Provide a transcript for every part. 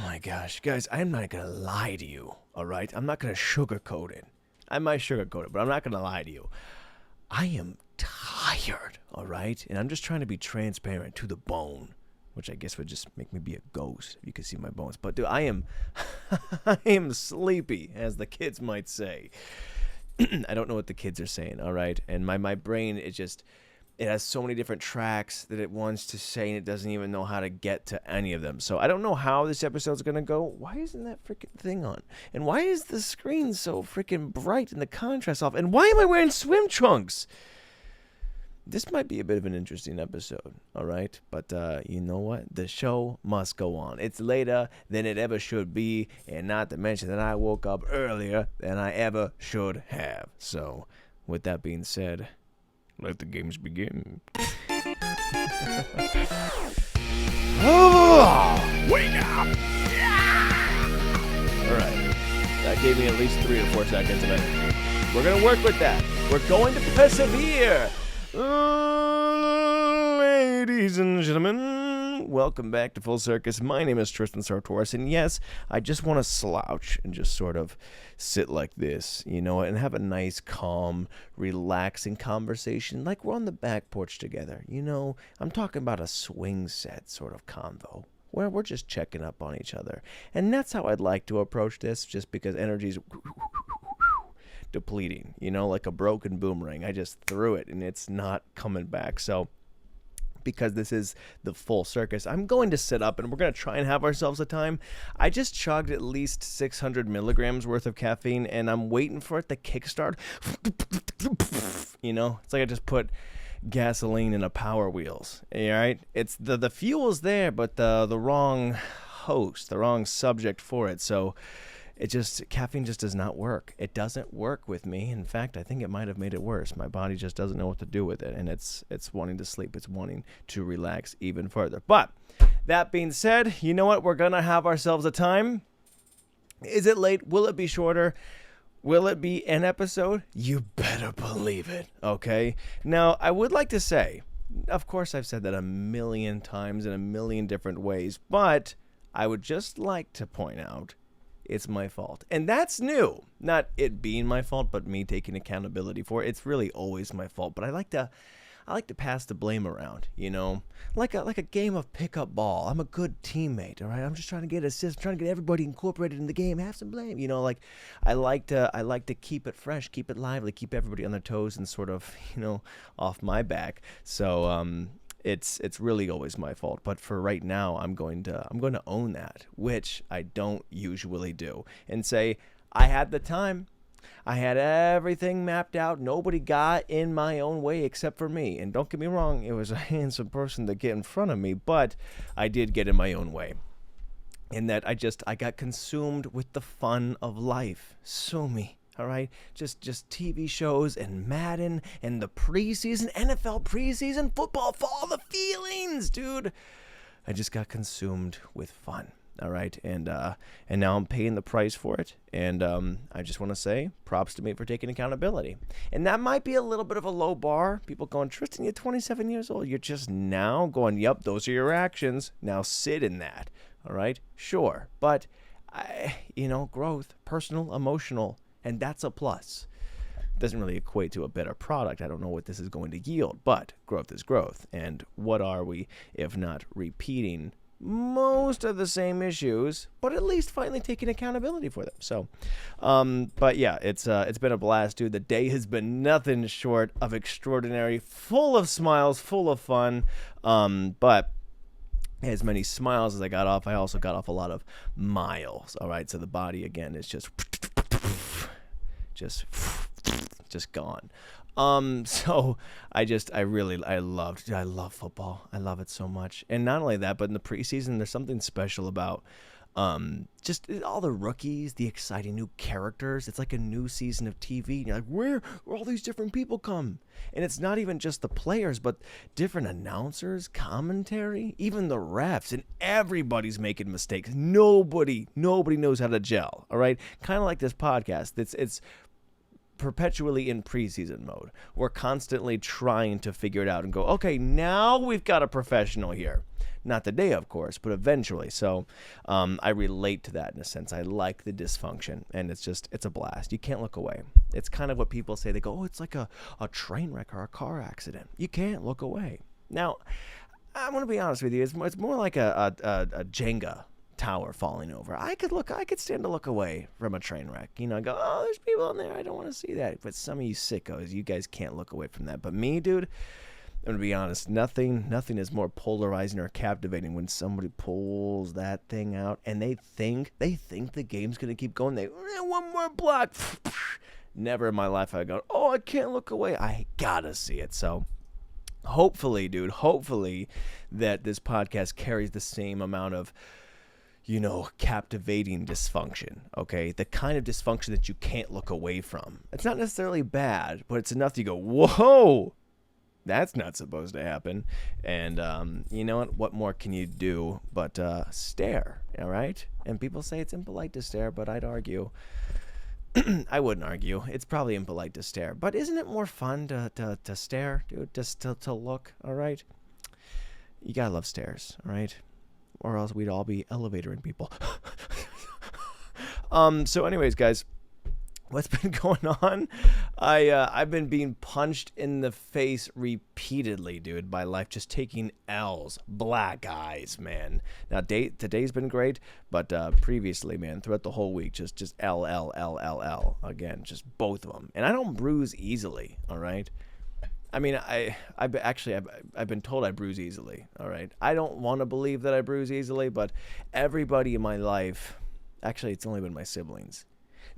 my gosh, guys, I'm not going to lie to you, all right? I'm not going to sugarcoat it. I might sugarcoat it, but I'm not going to lie to you. I am tired, all right? And I'm just trying to be transparent to the bone, which I guess would just make me be a ghost if you could see my bones. But dude, I am I am sleepy, as the kids might say. I don't know what the kids are saying, all right? And my brain is just, it has so many different tracks that it wants to say, and it doesn't even know how to get to any of them. So I don't know how this episode's going to go. Why isn't that freaking thing on? And why is the screen so freaking bright and the contrast off? And why am I wearing swim trunks? This might be a bit of an interesting episode, all right? But you know what? The show must go on. It's later than it ever should be, and not to mention that I woke up earlier than I ever should have. So, with that being said, let the games begin. Oh, wake up! Yeah! All right. That gave me at least 3 or 4 seconds of energy. We're going to work with that. We're going to persevere. Ladies and gentlemen, welcome back to Full Circus. My name is Tristan, and yes, I just want to slouch and just sort of sit like this, you know, and have a nice, calm, relaxing conversation like we're on the back porch together, you know. I'm talking about a swing set sort of convo where we're just checking up on each other, and that's how I'd like to approach this, just because energy's depleting, you know, like a broken boomerang. I just threw it and it's not coming back. So because this is the Full Circus, I'm going to sit up and we're going to try and have ourselves a time. I just chugged at least 600 milligrams worth of caffeine and I'm waiting for it to kickstart. You know, it's like I just put gasoline in a Power Wheels. All right, it's the fuel's there, but the wrong host, the wrong subject for it. So caffeine just does not work. It doesn't work with me. In fact, I think it might have made it worse. My body just doesn't know what to do with it, and it's wanting to sleep. It's wanting to relax even further. But that being said, you know what? We're going to have ourselves a time. Is it late? Will it be shorter? Will it be an episode? You better believe it, okay? Now, I would like to say, of course I've said that a million times in a million different ways, but I would just like to point out it's my fault. And that's new. Not it being my fault, but me taking accountability for it. It's really always my fault. But I like to pass the blame around, you know? Like a game of pickup ball. I'm a good teammate, all right? I'm just trying to get assists, trying to get everybody incorporated in the game, have some blame. You know, like I like to keep it fresh, keep it lively, keep everybody on their toes and sort of, you know, off my back. So it's really always my fault, but for right now, I'm going to own that, which I don't usually do, and say I had the time, I had everything mapped out. Nobody got in my own way except for me. And don't get me wrong, it was a handsome person to get in front of me, but I did get in my own way. In that I got consumed with the fun of life. So me. All right, just TV shows and Madden and the preseason, NFL preseason, football for all the feelings, dude. I just got consumed with fun. All right, and now I'm paying the price for it. And I just want to say props to me for taking accountability. And that might be a little bit of a low bar. People going, Tristan, you're 27 years old. You're just now going, yep, those are your actions. Now sit in that. All right, sure, but growth, personal, emotional. And that's a plus. Doesn't really equate to a better product. I don't know what this is going to yield, but growth is growth. And what are we if not repeating most of the same issues, but at least finally taking accountability for them? So, but yeah, it's been a blast, dude. The day has been nothing short of extraordinary, full of smiles, full of fun. But as many smiles as I got off, I also got off a lot of miles. All right, so the body again is just gone. So I love football. I love it so much. And not only that, but in the preseason, there's something special about just all the rookies, the exciting new characters. It's like a new season of TV. And you're like, where all these different people come? And it's not even just the players, but different announcers, commentary, even the refs, and everybody's making mistakes. Nobody knows how to gel. All right, kind of like this podcast. It's perpetually in preseason mode. We're constantly trying to figure it out and go, okay, now we've got a professional here. Not today, of course, but eventually. So I relate to that in a sense. I like the dysfunction, and it's a blast. You can't look away. It's kind of what people say. They go, oh, it's like a train wreck or a car accident. You can't look away. Now, I'm going to be honest with you. It's more like a Jenga tower falling over. I could stand to look away from a train wreck. I go, oh, there's people in there. I don't want to see that. But some of you sickos, you guys can't look away from that. But me, dude, I'm going to be honest, nothing is more polarizing or captivating when somebody pulls that thing out and they think the game's going to keep going. One more block. Never in my life have I gone, oh, I can't look away. I got to see it. So hopefully, dude, that this podcast carries the same amount of, captivating dysfunction, okay? The kind of dysfunction that you can't look away from. It's not necessarily bad, but it's enough to go, whoa, that's not supposed to happen. And you know what more can you do but stare, all right? And people say it's impolite to stare, but I'd argue, I wouldn't argue, it's probably impolite to stare. But isn't it more fun to stare, dude, just to look, all right? You gotta love stares, all right? Or else we'd all be elevatoring people. So anyways, guys, what's been going on? I've been being punched in the face repeatedly, dude, by life, just taking L's, black eyes, man. Now, today's been great, but previously, man, throughout the whole week, just L, again, just both of them. And I don't bruise easily, all right? I mean, I've been told I bruise easily, all right? I don't want to believe that I bruise easily, but everybody in my life, actually, it's only been my siblings.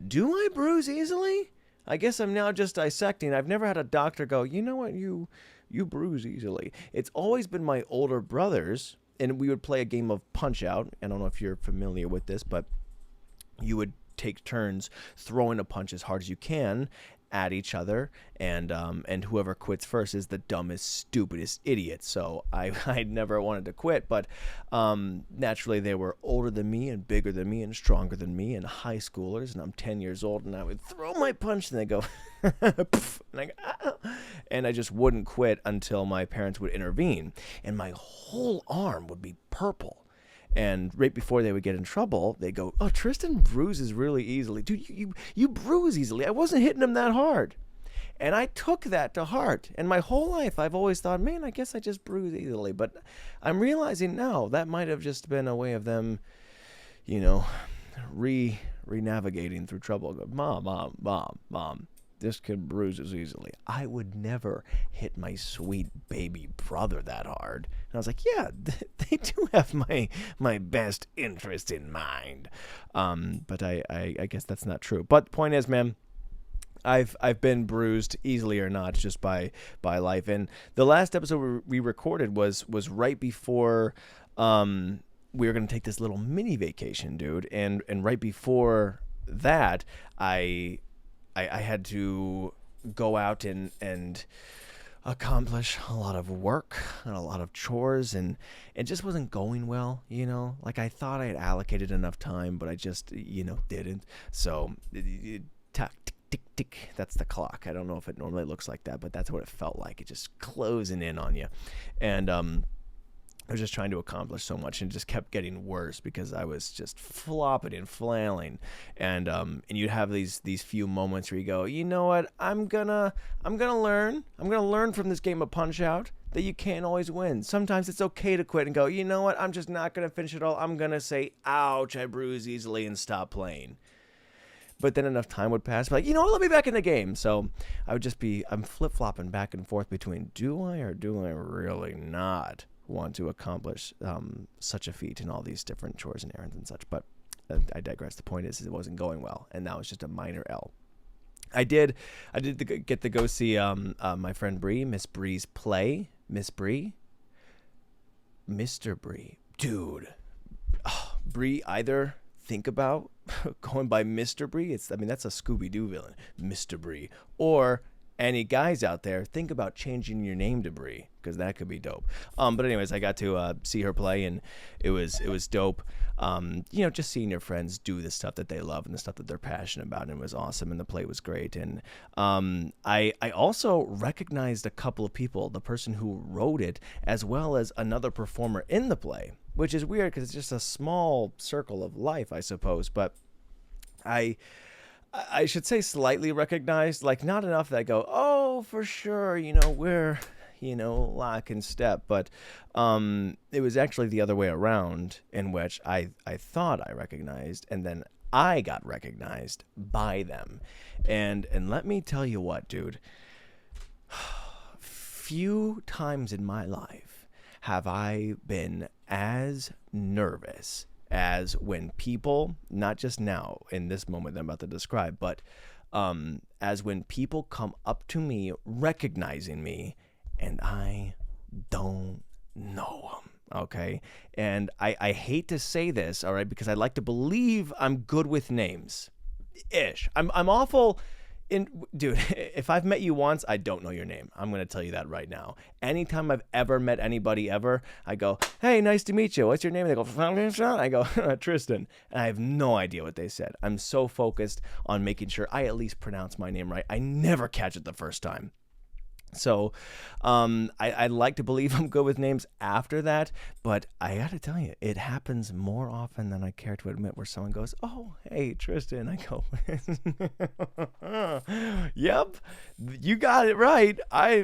Do I bruise easily? I guess I'm now just dissecting. I've never had a doctor go, you know what, you bruise easily. It's always been my older brothers, and we would play a game of Punch-Out. I don't know if you're familiar with this, but you would take turns throwing a punch as hard as you can at each other, and whoever quits first is the dumbest, stupidest idiot. So I never wanted to quit, but naturally they were older than me and bigger than me and stronger than me and high schoolers, and I'm 10 years old, and I would throw my punch and they go and I just wouldn't quit until my parents would intervene, and my whole arm would be purple. And right before they would get in trouble, they go, oh, Tristan bruises really easily. Dude, you bruise easily. I wasn't hitting him that hard. And I took that to heart. And my whole life, I've always thought, man, I guess I just bruise easily. But I'm realizing now that might have just been a way of them, re-navigating through trouble. Go, Mom. This kid bruises easily. I would never hit my sweet baby brother that hard. And I was like, yeah, they do have my best interest in mind. But I guess that's not true. But the point is, man, I've been bruised easily or not just by life. And the last episode we recorded was right before we were going to take this little mini vacation, dude. And right before that, I had to go out and accomplish a lot of work and a lot of chores, and it just wasn't going well, Like I thought I had allocated enough time, but I just, didn't. So, tick, tick, tick, that's the clock. I don't know if it normally looks like that, but that's what it felt like. It just closing in on you. And, I was just trying to accomplish so much, and it just kept getting worse because I was just flopping and flailing, and you'd have these few moments where you go, you know what, I'm gonna learn from this game of Punch-Out that you can't always win. Sometimes it's okay to quit and go, you know what, I'm just not gonna finish it all. I'm gonna say, ouch, I bruise easily, and stop playing. But then enough time would pass, like, let me back in the game. So I would just I'm flip-flopping back and forth between do I or do I really not want to accomplish such a feat in all these different chores and errands and such. But I digress. The point is it wasn't going well, and that was just a minor L. I did get to go see my friend Bree, Miss Bree's play. Miss Bree? Mr. Bree. Dude. Bree, either think about going by Mr. Bree. That's a Scooby-Doo villain, Mr. Bree. Or any guys out there, think about changing your name to Bree, because that could be dope. But anyways, I got to see her play, and it was dope. Just seeing your friends do the stuff that they love and the stuff that they're passionate about, and it was awesome, and the play was great. And I also recognized a couple of people, the person who wrote it, as well as another performer in the play, which is weird because it's just a small circle of life, I suppose. But I should say slightly recognized, like not enough that I go, oh, for sure, we're, lock and step. But it was actually the other way around, in which I thought I recognized, and then I got recognized by them. And let me tell you what, dude, few times in my life have I been as nervous as when people, not just now in this moment that I'm about to describe, but as when people come up to me recognizing me and I don't know them, okay? And I hate to say this, all right, because I like to believe I'm good with names. I'm awful. Dude, if I've met you once, I don't know your name. I'm going to tell you that right now. Anytime I've ever met anybody ever, I go, hey, nice to meet you. What's your name? And they go, I go, Tristan. And I have no idea what they said. I'm so focused on making sure I at least pronounce my name right. I never catch it the first time. So I like to believe I'm good with names after that, but I got to tell you, it happens more often than I care to admit, where someone goes, oh, hey, Tristan. I go, yep, you got it right. How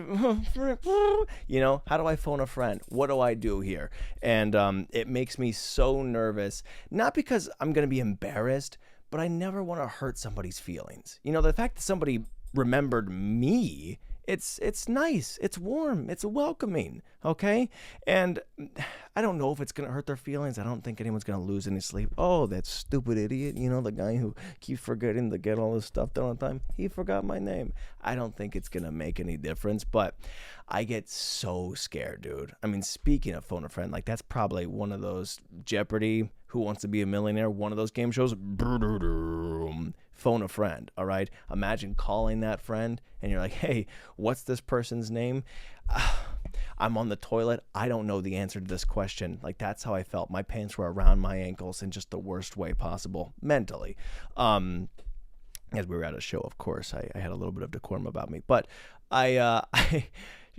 do I phone a friend? What do I do here? And it makes me so nervous, not because I'm going to be embarrassed, but I never want to hurt somebody's feelings. The fact that somebody remembered me, it's nice, it's warm, it's welcoming, okay? And I don't know if it's going to hurt their feelings. I don't think anyone's going to lose any sleep. Oh, that stupid idiot, the guy who keeps forgetting to get all this stuff done on time, he forgot my name. I don't think it's going to make any difference, but I get so scared, dude. I mean, speaking of phone a friend, like that's probably one of those Jeopardy, Who Wants to Be a Millionaire, one of those game shows, phone a friend, all right? Imagine calling that friend and you're like, hey, what's this person's name? I'm on the toilet. I don't know the answer to this question. Like, that's how I felt. My pants were around my ankles in just the worst way possible, mentally. As we were at a show, of course, I had a little bit of decorum about me. But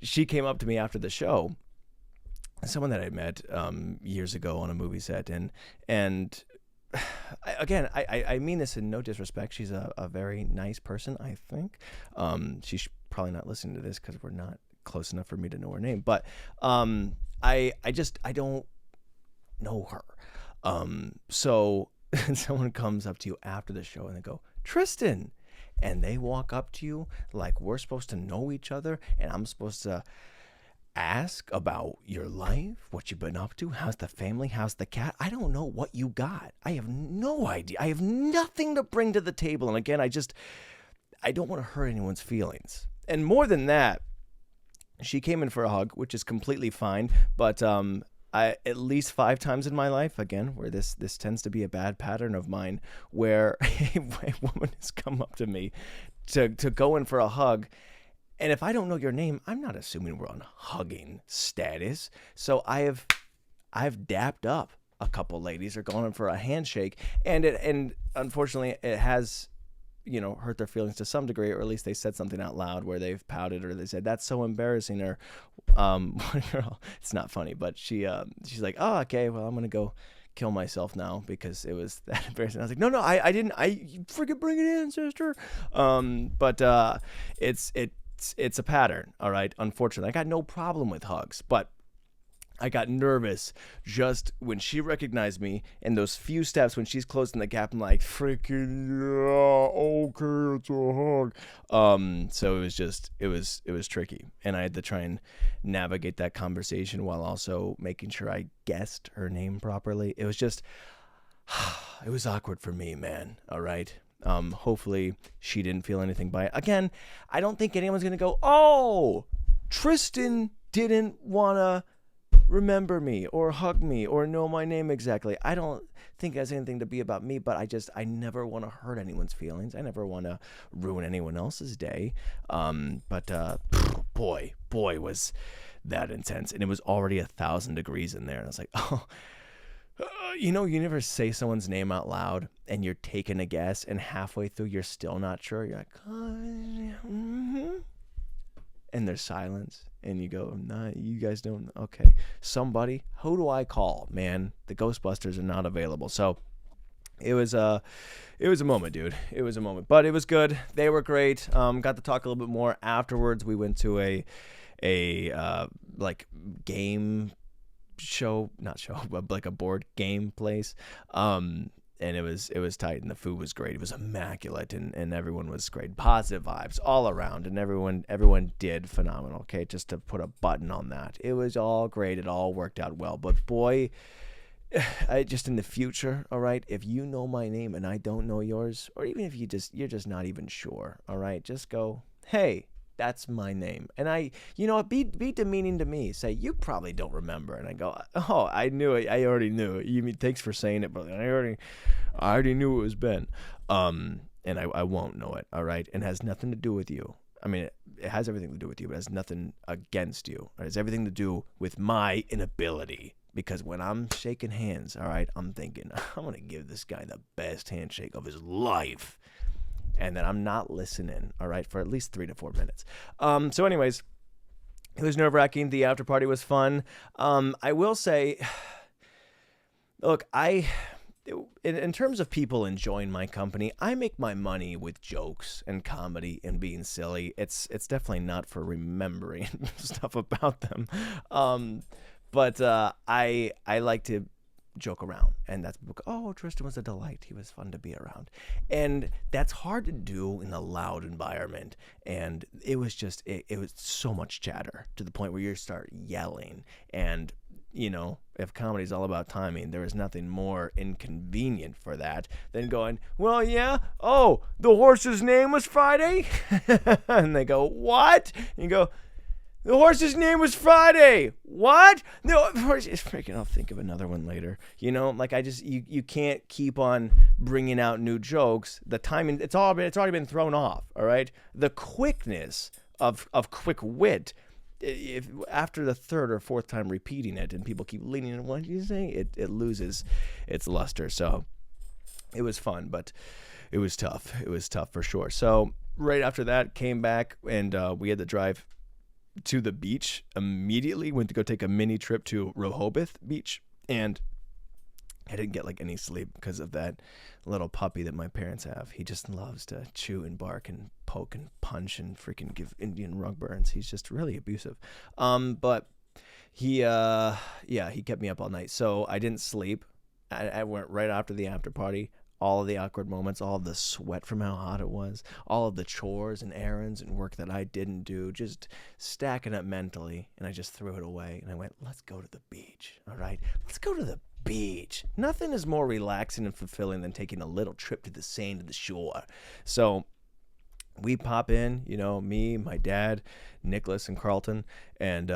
she came up to me after the show, someone that I met years ago on a movie set, and I mean this in no disrespect. She's a very nice person, I think. She's probably not listening to this because we're not close enough for me to know her name. But I don't know her. So someone comes up to you after the show and they go, Tristan. And they walk up to you like we're supposed to know each other, and I'm supposed to ask about your life, what you've been up to, how's the family, how's the cat. I don't know what you got. I have no idea. I have nothing to bring to the table. And again, I don't want to hurt anyone's feelings. And more than that, she came in for a hug, which is completely fine. But I at least 5 times in my life, again, where this tends to be a bad pattern of mine, where a woman has come up to me to go in for a hug. And if I don't know your name, I'm not assuming we're on hugging status. So I've dapped up a couple ladies or gone in for a handshake, and unfortunately it has, hurt their feelings to some degree, or at least they said something out loud where they've pouted, or they said that's so embarrassing, or one girl, it's not funny, but she's like, oh, okay, well, I'm gonna go kill myself now because it was that embarrassing. I was like, no, I didn't. You freaking bring it in, sister. But it's a pattern, all right? Unfortunately, I got no problem with hugs, but I got nervous just when she recognized me, and those few steps when she's closing the gap, I'm like, freaking yeah, okay, it's a hug. So it was tricky, and I had to try and navigate that conversation while also making sure I guessed her name properly. It was just, it was awkward for me, man, all right? Hopefully she didn't feel anything by it. Again, I don't think anyone's going to go, oh, Tristan didn't want to remember me or hug me or know my name exactly. I don't think it has anything to be about me, but I never want to hurt anyone's feelings. I never want to ruin anyone else's day. But boy, was that intense. And it was already 1,000 degrees in there. And I was like, oh, you never say someone's name out loud and you're taking a guess and halfway through you're still not sure. You're like, mm-hmm. And there's silence and you go, nah, you guys don't. Okay, somebody, who do I call? Man, the Ghostbusters are not available. So it was a moment, dude. It was a moment, but it was good. They were great. Got to talk a little bit more afterwards. We went to a like game show, not show, but like a board game place. And it was tight, and the food was great. It was immaculate, and everyone was great. Positive vibes all around, and everyone did phenomenal. Okay, just to put a button on that, it was all great. It all worked out well. But boy, I just in the future, all right, if you know my name and I don't know yours, or even if you're just not even sure, all right, just go, hey, that's my name. And be demeaning to me. Say, you probably don't remember. And I go, oh, I knew it. I already knew it. You mean, thanks for saying it, but I already knew it was Ben. And I won't know it. All right. And it has nothing to do with you. I mean, it has everything to do with you, but it has nothing against you. It has everything to do with my inability. Because when I'm shaking hands, all right, I'm thinking, I'm going to give this guy the best handshake of his life. And then I'm not listening, all right, for at least 3 to 4 minutes. So anyways, it was nerve-wracking. The after party was fun. I will say, look, in terms of people enjoying my company, I make my money with jokes and comedy and being silly. It's definitely not for remembering stuff about them. But I like to joke around, and that's people go, oh, Tristan was a delight. He was fun to be around. And that's hard to do in a loud environment. And it was just, it was so much chatter to the point where you start yelling. And, if comedy is all about timing, there is nothing more inconvenient for that than going, well, yeah, oh, the horse's name was Friday? And they go, what? And you go, the horse's name was Friday. What? No, of course, it's freaking. I'll think of another one later. Like you can't keep on bringing out new jokes. The timing, it's already been thrown off. All right. The quickness of quick wit, if after the third or fourth time repeating it, and people keep leaning on what you say, it loses its luster. So it was fun, but it was tough. It was tough for sure. So right after that, came back and we had to drive to the beach immediately. Went to go take a mini trip to Rehoboth Beach, and I didn't get any sleep because of that little puppy that my parents have. He just loves to chew and bark and poke and punch and freaking give Indian rug burns. He's just really abusive. But he kept me up all night, so I didn't sleep. I went right after the after party. All of the awkward moments, all of the sweat from how hot it was, all of the chores and errands and work that I didn't do, just stacking up mentally, and I just threw it away, and I went, let's go to the beach, all right? Let's go to the beach. Nothing is more relaxing and fulfilling than taking a little trip to the sand and the shore. So we pop in, me, my dad, Nicholas, and Carlton, and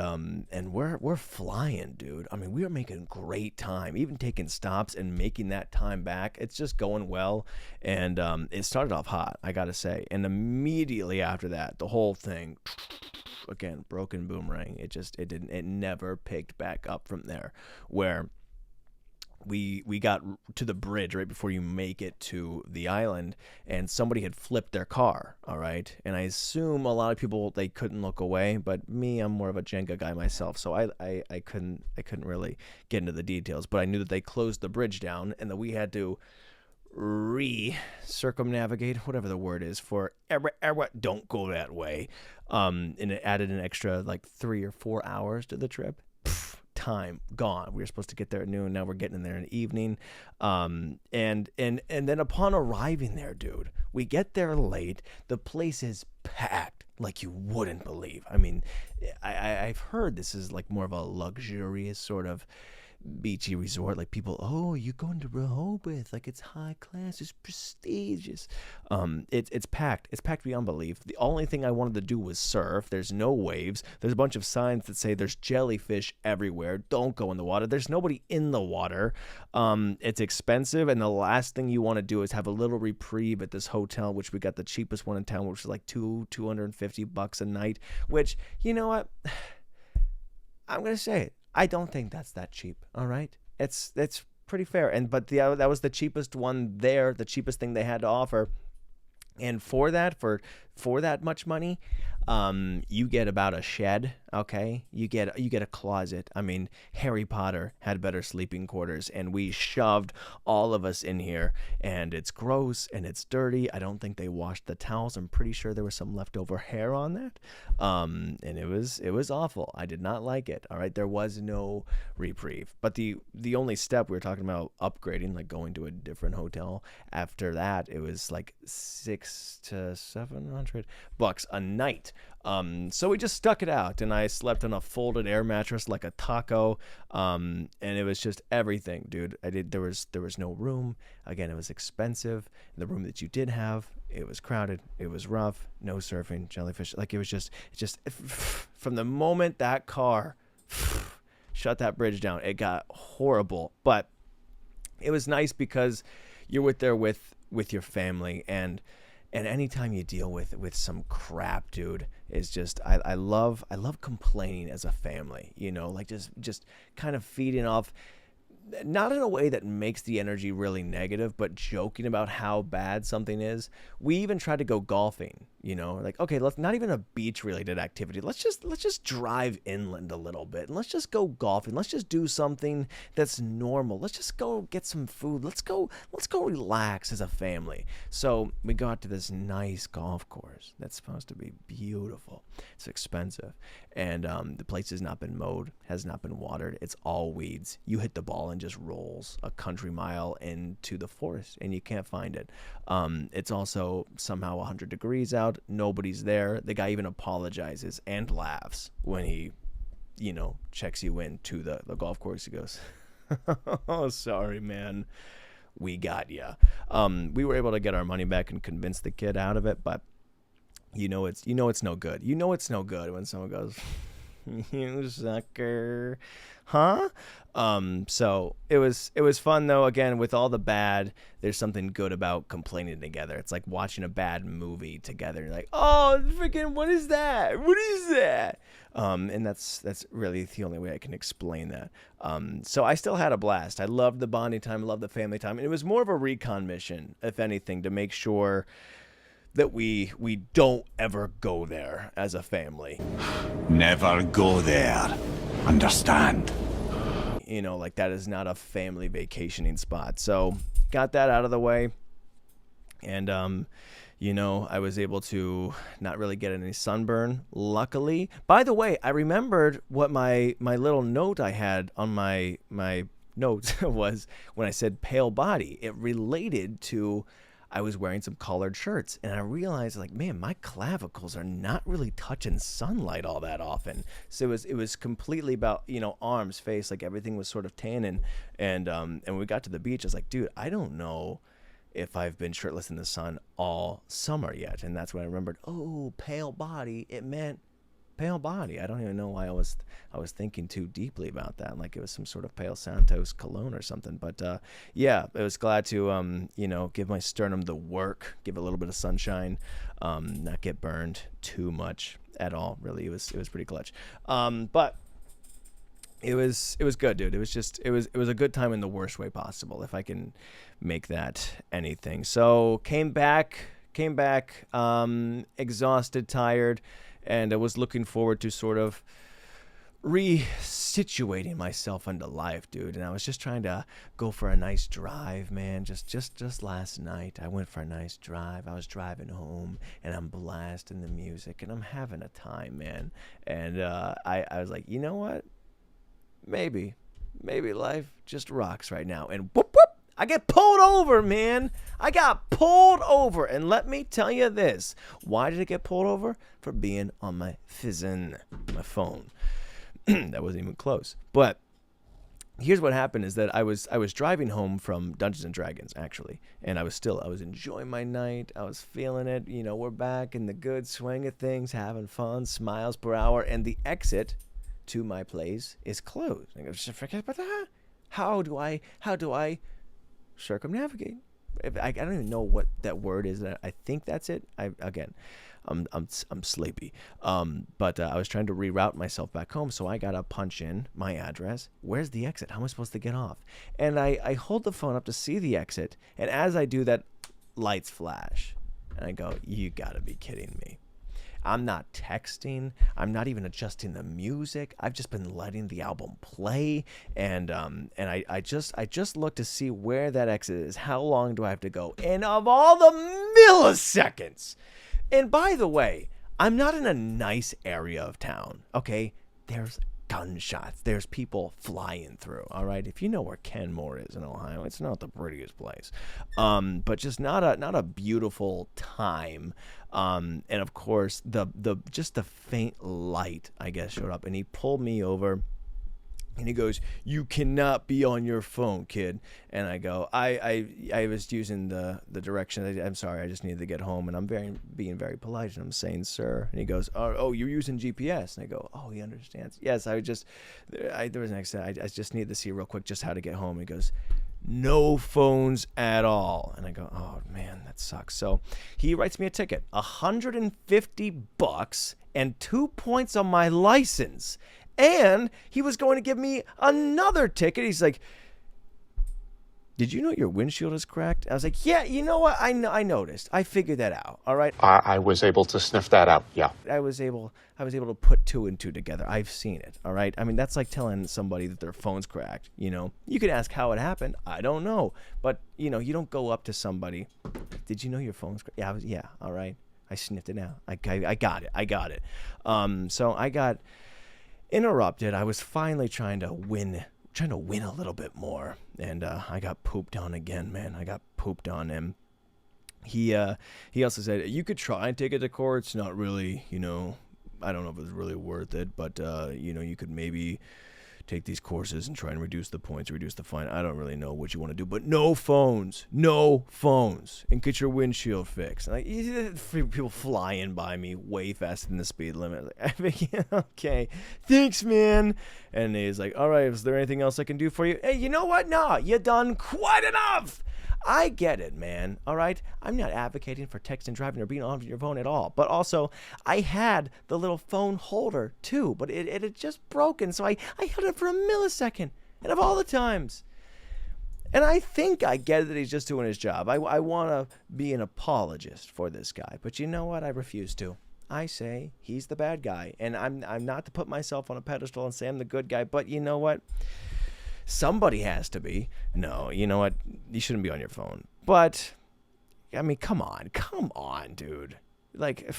we're flying, dude. I mean, we are making great time, even taking stops and making that time back. It's just going well, and it started off hot, I gotta say, and immediately after that, the whole thing, again, broken boomerang. It never picked back up from there, where we got to the bridge right before you make it to the island, and somebody had flipped their car, all right? And I assume a lot of people, they couldn't look away, but me, I'm more of a Jenga guy myself, so I couldn't really get into the details, but I knew that they closed the bridge down and that we had to circumnavigate, whatever the word is, for don't go that way. And it added an extra 3 or 4 hours to the trip. Time gone. We were supposed to get there at noon. Now we're getting in there in the evening. And then upon arriving there, dude, we get there late. The place is packed like you wouldn't believe. I mean, I've heard this is more of a luxurious sort of beachy resort. Like people, oh, you going to Rehoboth? Like it's high class, it's prestigious. It's packed. It's packed beyond belief. The only thing I wanted to do was surf. There's no waves. There's a bunch of signs that say there's jellyfish everywhere. Don't go in the water. There's nobody in the water. It's expensive, and the last thing you want to do is have a little reprieve at this hotel, which we got the cheapest one in town, which was like $250 a night. Which, you know what? I'm gonna say it. I don't think that's that cheap. All right, it's pretty fair. But that was the cheapest one there, the cheapest thing they had to offer. And for that much money, you get about a shed, okay? You get a closet. I mean, Harry Potter had better sleeping quarters, and we shoved all of us in here, and it's gross and it's dirty. I don't think they washed the towels. I'm pretty sure there was some leftover hair on that. And it was awful. I did not like it. All right, there was no reprieve. But the only step we were talking about upgrading, like going to a different hotel, after that it was like $600 to $700 a night. So we just stuck it out, and I slept on a folded air mattress like a taco. And it was just everything, dude. There was no room. Again, it was expensive. The room that you did have, it was crowded. It was rough. No surfing, jellyfish. Like it just from the moment that car shut that bridge down, it got horrible. But it was nice because you're there with your family, and anytime you deal with some crap, dude, is just I love complaining as a family, you know, like just kind of feeding off, not in a way that makes the energy really negative, but joking about how bad something is. We even tried to go golfing, you know, like, okay, let's not even a beach related activity. Let's just drive inland a little bit, and let's just go golfing. Let's just do something that's normal. Let's just go get some food. Let's go relax as a family. So we got to this nice golf course that's supposed to be beautiful. It's expensive, and the place has not been mowed, has not been watered. It's all weeds. You hit the ball and just rolls a country mile into the forest, and you can't find it. It's also somehow 100 degrees out. Nobody's there. The guy even apologizes and laughs when he, you know, checks you in to the golf course. He goes, "Oh, sorry, man. We got ya." We were able to get our money back and convince the kid out of it, but you know it's no good. You know it's no good when someone goes, "You sucker." Huh? So it was fun though. Again, with all the bad, there's something good about complaining together. It's like watching a bad movie together. You're like, oh, freaking, what is that? What is that? And that's really the only way I can explain that. So I still had a blast. I loved the bonding time, loved the family time, and it was more of a recon mission, if anything, to make sure that we don't ever go there as a family. Never go there. Understand? You know, like that is not a family vacationing spot. So got that out of the way. And, you know, I was able to not really get any sunburn, luckily. By the way, I remembered what my little note I had on my notes was when I said pale body. It related to I was wearing some collared shirts, and I realized, like, man, my clavicles are not really touching sunlight all that often. So it was completely about, you know, arms, face, like everything was sort of tanning. And when we got to the beach, I was like, dude, I don't know if I've been shirtless in the sun all summer yet. And that's when I remembered, oh, pale body. It meant pale body. I don't even know why I was thinking too deeply about that, like it was some sort of Palo Santos cologne or something. But yeah, I was glad to you know, give my sternum the work, give it a little bit of sunshine, not get burned too much at all. Really, it was pretty clutch. But it was good, dude. It was a good time in the worst way possible, if I can make that anything. So came back exhausted, tired, and I was looking forward to sort of resituating myself into life, dude. And I was just trying to go for a nice drive, man. Just last night, I went for a nice drive. I was driving home, and I'm blasting the music, and I'm having a time, man. And I was like, you know what? Maybe life just rocks right now. And whoop, whoop, I get pulled over, man. I got pulled over. And let me tell you this. Why did I get pulled over? For being on my phone. That wasn't even close. But here's what happened is that I was driving home from Dungeons and Dragons, actually, and I was enjoying my night. I was feeling it. We're back in the good swing of things, having fun, smiles per hour, and the exit to my place is closed. I go, forget about that. How do I circumnavigate? I don't even know what that word is. I think that's it. I'm sleepy. But I was trying to reroute myself back home, so I gotta punch in my address. Where's the exit? How am I supposed to get off? And I hold the phone up to see the exit, and as I do that, lights flash, and I go, "You gotta be kidding me." I'm not texting. I'm not even adjusting the music. I've just been letting the album play, and I just look to see where that exit is. How long do I have to go? And of all the milliseconds, and by the way, I'm not in a nice area of town. Okay, there's gunshots. There's people flying through. All right, if you know where Kenmore is in Ohio, it's not the prettiest place, but just not a beautiful time. And of course, the faint light, I guess, showed up, and he pulled me over. And he goes, "You cannot be on your phone, kid." And I go, I was using the direction. I'm sorry, I just needed to get home. And I'm being very polite. And I'm saying, "Sir." And he goes, "Oh, you're using GPS." And I go, "Oh, he understands." Yes, there was an accident. I just needed to see real quick just how to get home. And he goes, "No phones at all." And I go, "Oh man, that sucks." So he writes me a ticket, $150 and 2 points on my license. And he was going to give me another ticket. He's like, "Did you know your windshield is cracked?" I was like, "Yeah, you know what? I noticed. I figured that out. All right." I was able to sniff that out. Yeah. I was able to put two and two together. I've seen it. All right. I mean, that's like telling somebody that their phone's cracked. You could ask how it happened. I don't know. But, you don't go up to somebody. "Did you know your phone's cracked?" Yeah. All right. I sniffed it out. I got it. So I got interrupted. I was finally trying to win a little bit more, and I got pooped on again, man. I got pooped on, and he also said, "You could try and take it to court. It's not really, I don't know if it's really worth it, but you could maybe take these courses and try and reduce the points, reduce the fine. I don't really know what you want to do, but no phones, and get your windshield fixed." Like, people flying by me way faster than the speed limit. Like, "Okay, thanks, man." And he's like, "All right, is there anything else I can do for you?" Hey, you know what? No, you done quite enough. I get it, man. All right? I'm not advocating for texting, driving, or being on your phone at all. But also, I had the little phone holder, too. But it had just broken, so I held it for a millisecond. And of all the times. And I think I get it that he's just doing his job. I want to be an apologist for this guy. But you know what? I refuse to. I say he's the bad guy. And I'm not to put myself on a pedestal and say I'm the good guy. But you know what? Somebody has to be. No, you know what? You shouldn't be on your phone. But, I mean, come on, dude. Like,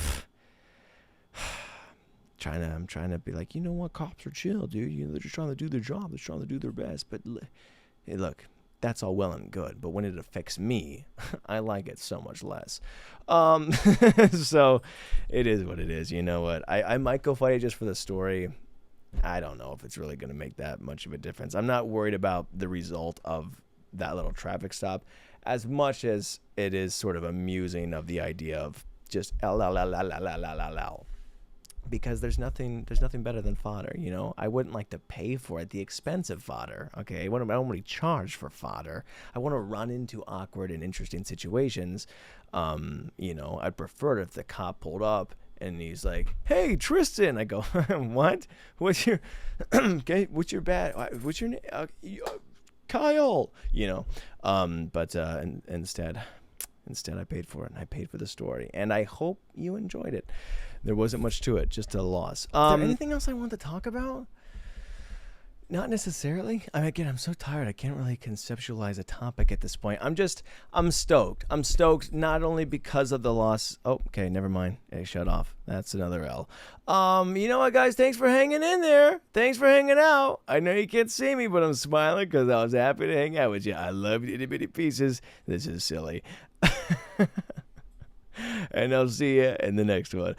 I'm trying to be like, you know what? Cops are chill, dude. They're just trying to do their job. They're trying to do their best. But, hey, look, that's all well and good. But when it affects me, I like it so much less. So, it is what it is. You know what? I might go fight it just for the story. I don't know if it's really going to make that much of a difference. I'm not worried about the result of that little traffic stop as much as it is sort of amusing of the idea of just L. Because there's nothing better than fodder, I wouldn't like to pay for it, the expensive fodder, okay? I don't really charge for fodder. I want to run into awkward and interesting situations. I'd prefer it if the cop pulled up and he's like, "Hey, Tristan." I go, "What? What's your what's your name? Kyle." But instead I paid for it, and I paid for the story, and I hope you enjoyed it. There wasn't much to it, just a loss. Is there anything else I want to talk about? Not necessarily. I'm so tired. I can't really conceptualize a topic at this point. I'm stoked. I'm stoked not only because of the loss. Oh, okay, never mind. Hey, shut off. That's another L. You know what, guys? Thanks for hanging in there. Thanks for hanging out. I know you can't see me, but I'm smiling because I was happy to hang out with you. I love you, itty bitty pieces. This is silly. And I'll see you in the next one.